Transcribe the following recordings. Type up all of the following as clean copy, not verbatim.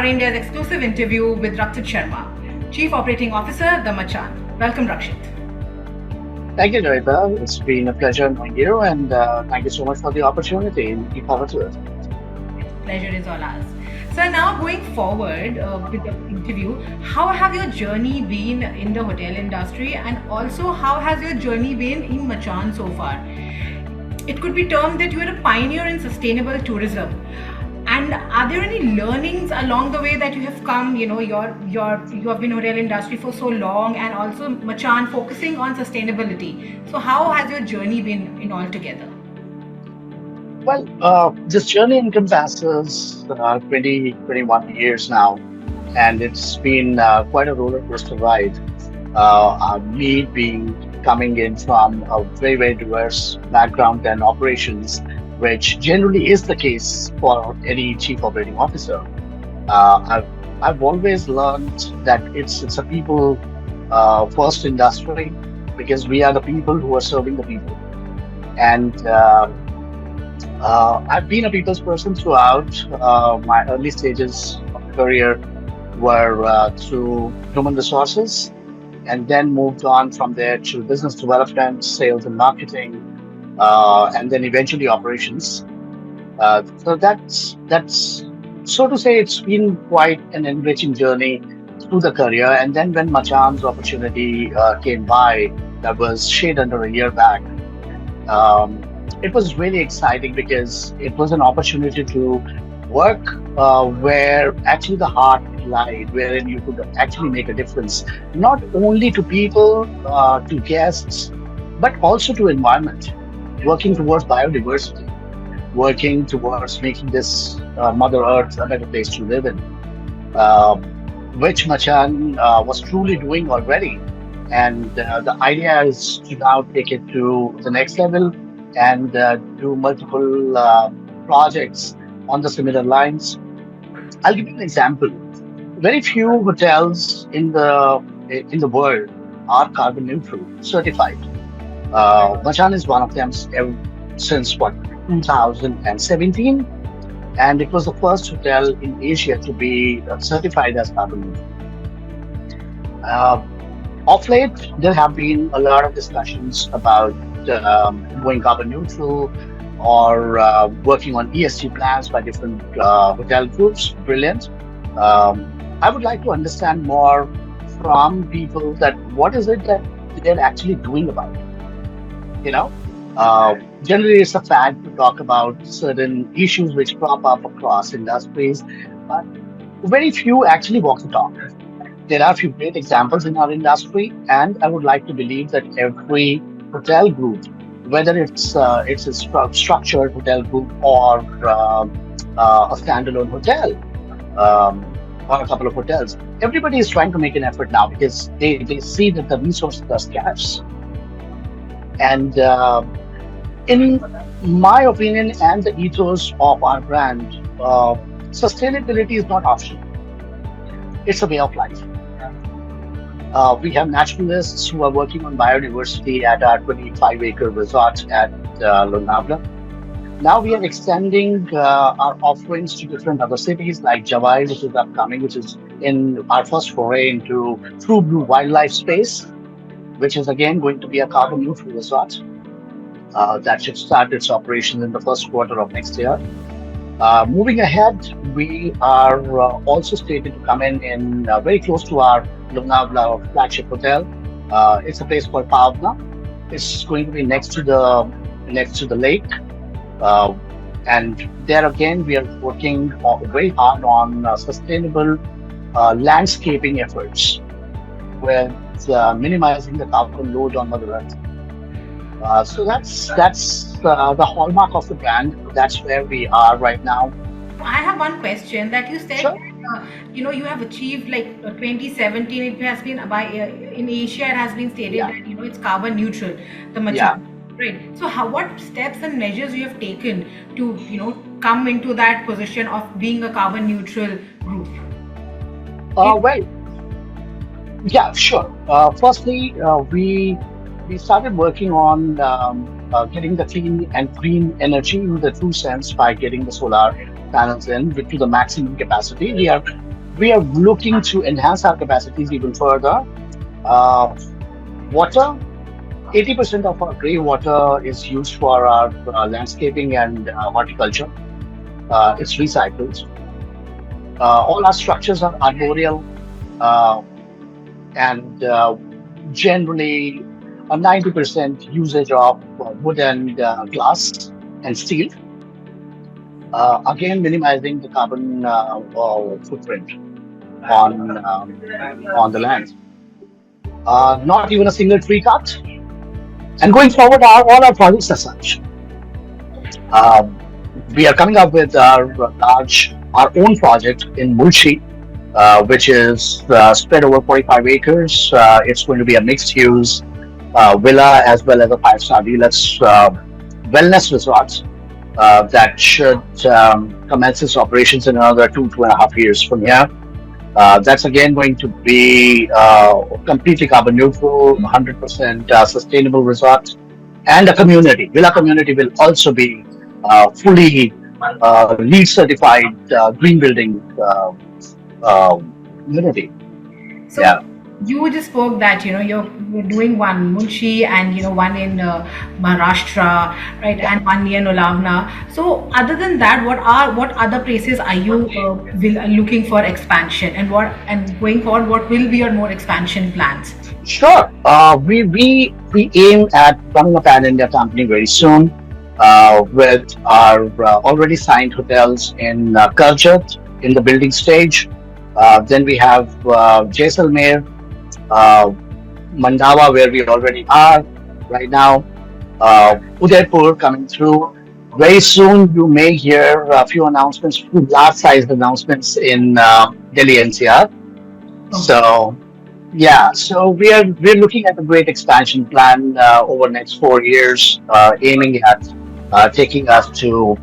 Star India's exclusive interview with Rakshit Sharma, Chief Operating Officer, the Machan. Welcome, Rakshit. Thank you, Joyita. It's been a pleasure knowing you, and thank you so much for the opportunity. Look forward to it. Pleasure is all ours. So now going forward with the interview, how have your journey been in the hotel industry, and also how has your journey been in Machan so far? It could be termed that you are a pioneer in sustainable tourism. And are there any learnings along the way that you have come? You have been in hotel industry for so long, and also Machan focusing on sustainability. So how has your journey been in all together? Well, this journey encompasses 20, 21 years now, and it's been quite a roller coaster ride. Me being coming in from a very, very diverse background and operations, which generally is the case for any chief operating officer. I've always learned that it's a people first industry because we are the people who are serving the people. And I've been a people's person throughout. My early stages of career were through human resources, and then moved on from there to business development, sales and marketing, and then eventually operations. So that's so to say, it's been quite an enriching journey through the career. And then when Machan's opportunity came by, that was shade under a year back. Um, it was really exciting because it was an opportunity to work where actually the heart lied, wherein you could actually make a difference, not only to people, to guests, but also to environment, working towards biodiversity, working towards making this Mother Earth a better place to live in, um, which Machan was truly doing already. And the idea is to now take it to the next level and do multiple projects on the similar lines. I'll give you an example. Very few hotels in the world are carbon neutral certified. Machan is one of them since what 2017, and it was the first hotel in Asia to be certified as carbon neutral. Uh, of late, there have been a lot of discussions about going carbon neutral or working on ESG plans by different hotel groups. Brilliant. I would like to understand more from people that what is it that they're actually doing about it. You know, generally it's a fad to talk about certain issues which crop up across industries, but very few actually walk the talk. There are a few great examples in our industry, and I would like to believe that every hotel group, whether it's a structured hotel group or a standalone hotel, um, or a couple of hotels, everybody is trying to make an effort now because they see that the resources are scarce. And in my opinion and the ethos of our brand, sustainability is not optional. It's a way of life. We have naturalists who are working on biodiversity at our 25-acre resort at Lonavala. Now we are extending our offerings to different other cities like Javai, which is upcoming, which is in our first foray into true blue wildlife space, which is again going to be a carbon neutral resort that should start its operation in the first quarter of next year. Moving ahead, we are also slated to come in very close to our Lonavala flagship hotel. It's a place called Pavna. It's going to be next to the lake, uh, and there again we are working very hard on sustainable landscaping efforts, with minimizing the carbon load on Mother Earth. So that's the hallmark of the brand. That's where we are right now. I have one question that you said Sure. that, you have achieved like 2017. It has been by in Asia. It has been stated Yeah, that it's carbon neutral, the yeah. Machan, right? So what steps and measures you have taken to come into that position of being a carbon neutral group? It, Well, yeah, sure. Firstly, we started working on getting the clean and green energy in the true sense by getting the solar panels in to the maximum capacity. We are We are looking to enhance our capacities even further. Uh, Water, 80% of our grey water is used for our landscaping and horticulture. It's recycled. All our structures are arboreal, uh, and generally a 90% usage of wood and glass and steel. Again, minimizing the carbon footprint on the land. Not even a single tree cut. And going forward, all our projects as such. Um, we are coming up with our own project in Mulchi, which is spread over 45 acres. It's going to be a mixed use villa as well as a five-star deluxe wellness resort that should commence its operations in another 2.5 years from here. That's again going to be completely carbon neutral, 100% sustainable resort, and a community. Villa community will also be fully LEED certified green building community. So Yeah. you just spoke that you're doing one Munshi and one in Maharashtra, right, Yeah. and one near Nolavna. So other than that, what other places are you looking for expansion, and going forward, what will be your more expansion plans? Sure. We aim at running a pan India company very soon with our already signed hotels in Karjat in the building stage. Then we have Jaisalmer, uh, Mandava, where we already are right now, Udaipur coming through. Very soon, you may hear a few announcements, few large-sized announcements in Delhi NCR. Okay. So yeah, so we're looking at a great expansion plan over next 4 years, aiming at taking us to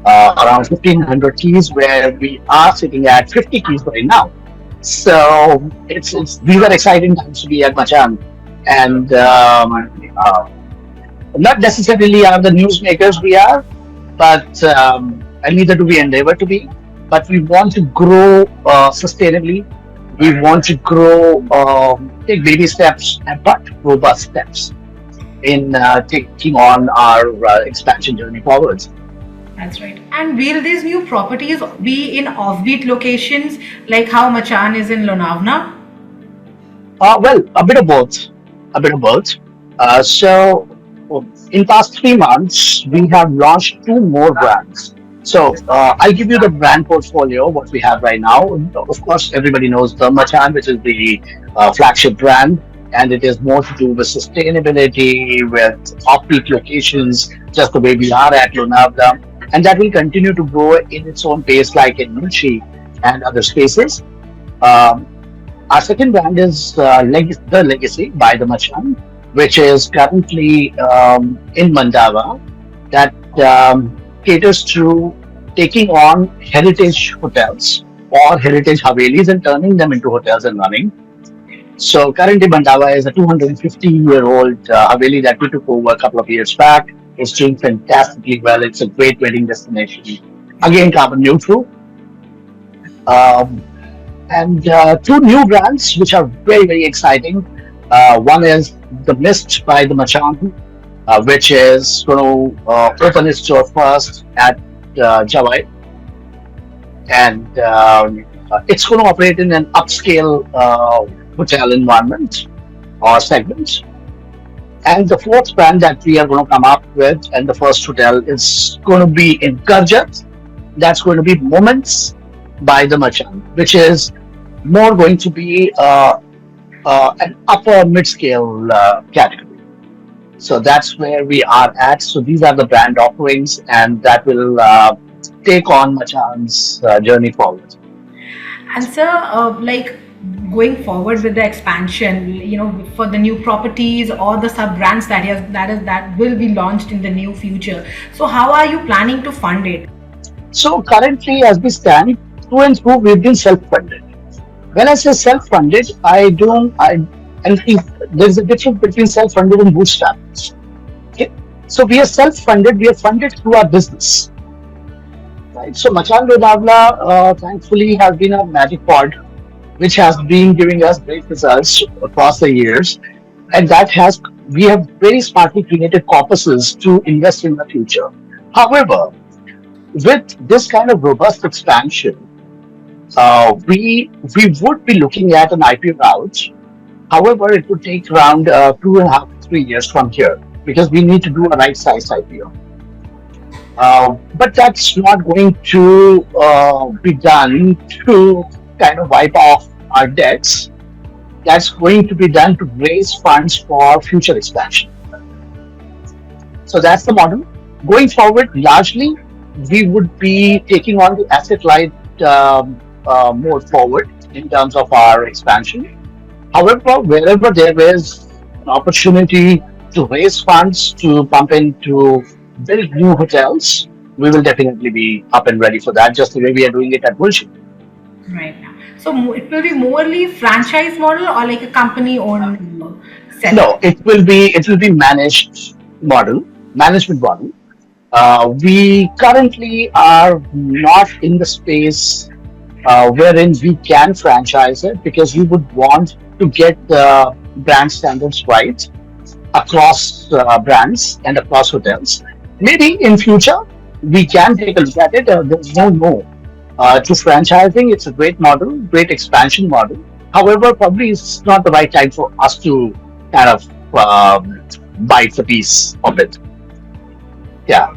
around 1,500 keys, where we are sitting at 50 keys right now. So it's these are exciting times to be at Machan, and not necessarily are the newsmakers we are, but and neither do we endeavor to be. But we want to grow sustainably. We want to grow, take baby steps, but robust steps in taking on our expansion journey forwards. That's right. And will these new properties be in offbeat locations like how Machan is in Lonavna? Well, a bit of both, a bit of both. So, in past 3 months, we have launched two more brands. So, I'll give you the brand portfolio what we have right now. Of course, everybody knows the Machan, which is the flagship brand, and it is more to do with sustainability, with off-peak locations, just the way we are at Lonavala, and that will continue to grow in its own pace, like in Munshi and other spaces. Um, our second brand is The Legacy by the Machan, which is currently in Mandava, that caters to taking on heritage hotels or heritage havelis and turning them into hotels and running. So currently Mandava is a 250-year-old haveli that we took over a couple of years back. It's doing fantastically well. It's a great wedding destination. Again, carbon neutral. Um, and two new brands which are very, very exciting. One is The Mist by the Machan, which is going to open its door first at Jawai, and it's going to operate in an upscale hotel environment or segment. And the fourth brand that we are going to come up with, and the first hotel is going to be in Karjat. That's going to be Moments by the Machan, which is more going to be an upper mid-scale category. So that's where we are at. So these are the brand offerings, and that will take on Machan's journey forward. And sir, like going forward with the expansion, for the new properties or the sub brands that will be launched in the new future. So how are you planning to fund it? So currently, as we stand, through and through, we've been self-funded. When I say self-funded, and if there's a difference between self-funded and bootstrapped. Okay, so we are self-funded. We are funded through our business. right? So Machan Lodavla, thankfully, has been a magic pod which has been giving us great results across the years, and that has we have very smartly created corpuses to invest in the future. However, with this kind of robust expansion, we would be looking at an IPO route. However, it would take around 2.5 to 3 years from here because we need to do a right sized IPO. But that's not going to be done to kind of wipe off our debts. That's going to be done to raise funds for future expansion. So that's the model. Going forward, largely, we would be taking on the asset light mode forward in terms of our expansion. However, wherever there is an opportunity to raise funds to pump into build new hotels, we will definitely be up and ready for that, just the way we are doing it at Bullshit. Right now. So it will be morely franchise model or like a company owned setup. No, it will be management model. We currently are not in the space wherein we can franchise it because we would want to get the brand standards right across brands and across hotels. Maybe in future we can take a look at it. There's no to franchising. It's a great model, great expansion model. However, probably it's not the right time for us to kind of bite the piece of it. Yeah.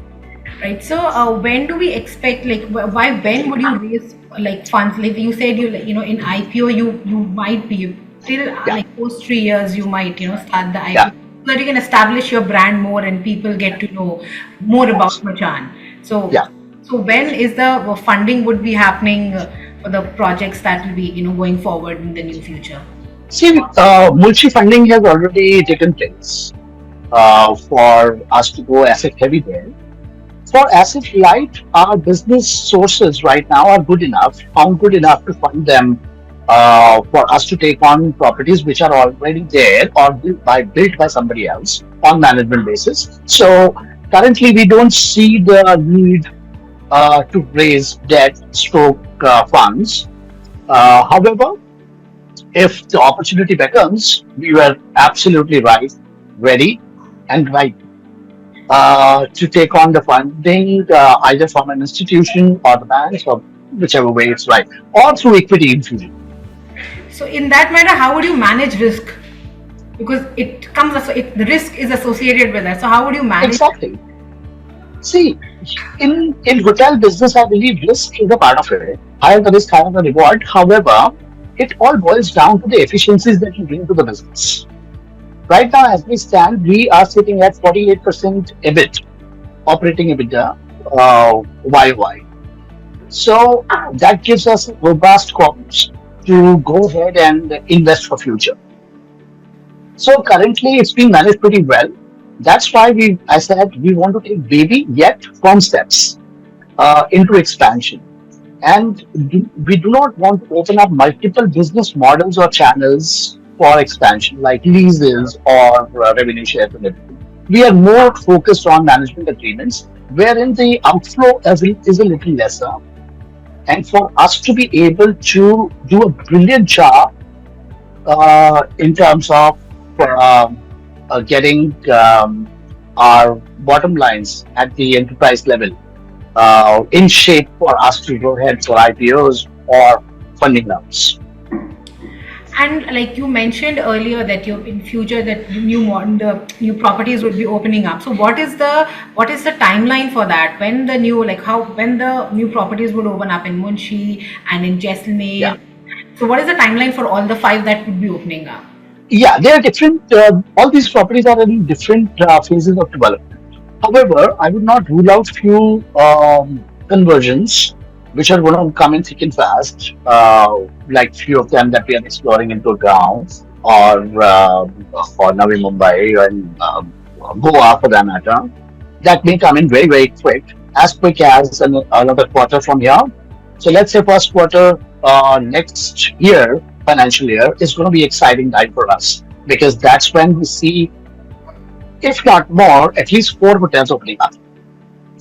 Right. So when do we expect like why when would you raise like funds? Like you said, in IPO you might be till Yeah. like post 3 years you might start the Yeah. IPO so that you can establish your brand more and people get to know more about Machan. So Yeah. so when is the funding would be happening for the projects that will be going forward in the near future? See, multi funding has already taken place for us to go asset heavy there. For asset light, our business sources right now are found good enough to fund them for us to take on properties which are already there or built by somebody else on management basis. So currently, we don't see the need to raise debt stroke funds. However, if the opportunity becomes, we were absolutely right, ready, and right to take on the funding either from an institution or the banks or whichever way it's right, or through equity infusion. So in that matter, how would you manage risk? Because the risk is associated with that. So how would you manage? Exactly. See, in hotel business, I believe risk is a part of it. Higher the risk, higher the reward. However, it all boils down to the efficiencies that you bring to the business. Right now, as we stand, we are sitting at 48% EBIT, operating EBITDA, YY. So that gives us robust corpus to go ahead and invest for future. So currently, it's being managed pretty well. That's why I said we want to take baby yet firm steps into expansion. And we do not want to open up multiple business models or channels for expansion, like leases or revenue shares and everything. We are more focused on management agreements, wherein the outflow is a little lesser. And for us to be able to do a brilliant job in terms of getting our bottom lines at the enterprise level in shape for us to go ahead for IPOs or funding rounds. And like you mentioned earlier that you in future that the new properties would be opening up. So what is the timeline for that? When the new properties would open up in Munshi and in Jaisalmer? Yeah. So what is the timeline for all the 5 that would be opening up? Yeah, they are different. All these properties are in different phases of development. However, I would not rule out few conversions which are going to come in thick and fast, like few of them that we are exploring in Gurgaon or Navi Mumbai and Goa for that matter. That may come in very, very quick as another quarter from here. So let's say first quarter next year, financial year, is going to be exciting time for us because that's when we see, if not more, at least 4 hotels opening up.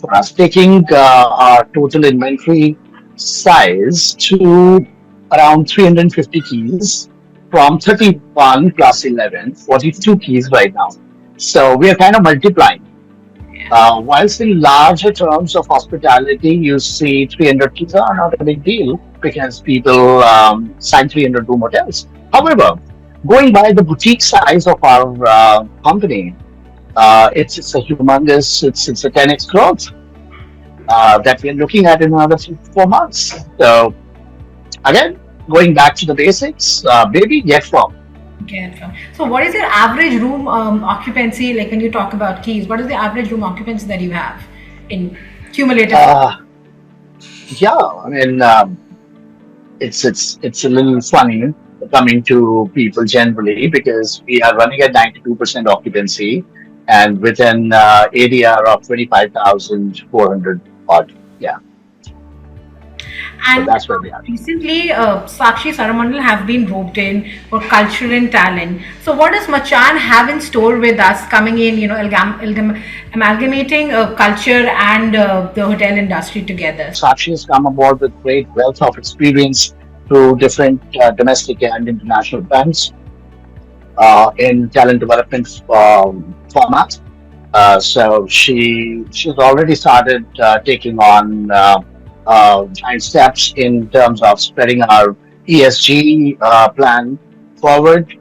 for us, taking our total inventory size to around 350 keys from 31 plus 11, 42 keys right now. So we are kind of multiplying. Whilst in larger terms of hospitality, you see 300 keys are not a big deal because people sign 300 room hotels. However, going by the boutique size of our company, it's a humongous, it's a 10x growth that we're looking at in another 4 months. So again, going back to the basics, baby, get from. Get from. So, what is your average room occupancy? Like when you talk about keys, what is the average room occupancy that you have in cumulative? Uh, yeah, I mean, it's a little funny coming to people generally because we are running at 92% occupancy and with an ADR of 25,400 odd. Yeah, so And that's where we are. recently, Sakshi Saramandal have been roped in for cultural and talent. So, what does Machan have in store with us coming in? Amalgamating culture and the hotel industry together. Sakshi has come aboard with great wealth of experience through different domestic and international brands in talent development format. So she's already started taking on giant steps in terms of spreading our ESG plan forward.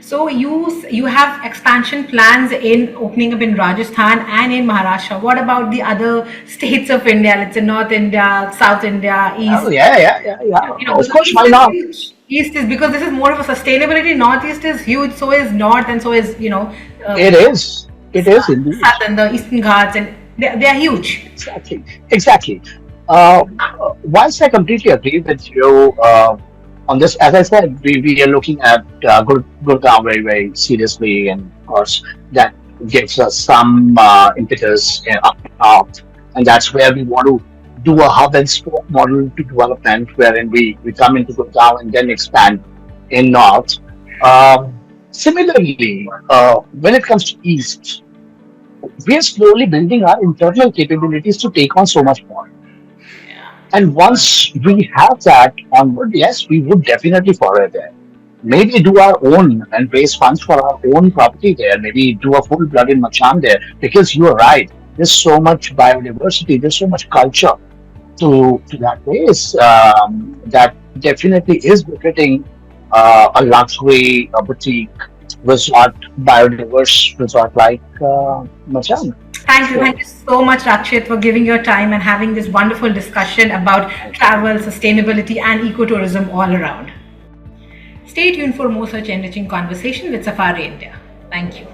So you have expansion plans in opening up in Rajasthan and in Maharashtra. What about the other states of India? Let's say North India, South India, Oh East. yeah, yeah, yeah, yeah. Of Because course, East why is not? huge. East is because this is more of a sustainability. Northeast is huge. So is North, and so is uh, It is. It is indeed. South and the Eastern Ghats, and they are huge. Exactly. Exactly. Whilst I completely agree with you on this, as I said, we are looking at Gurgaon very, very seriously, and of course, that gives us some impetus up north, and that's where we want to do a hub and spoke model to development, wherein we come into Gurgaon and then expand in north. Um, Similarly, when it comes to east, we are slowly building our internal capabilities to take on so much more. And once we have that onward, yes, we would definitely follow there. Maybe do our own and raise funds for our own property there. Maybe do a full blood in Machan there. Because you are right. There's so much biodiversity. There's so much culture to that place that definitely is befitting a luxury, a boutique resort, biodiverse resort like Machan. Thank you so much, Rakshit, for giving your time and having this wonderful discussion about travel, sustainability, and ecotourism all around. Stay tuned for more such enriching conversation with Safari India. Thank you.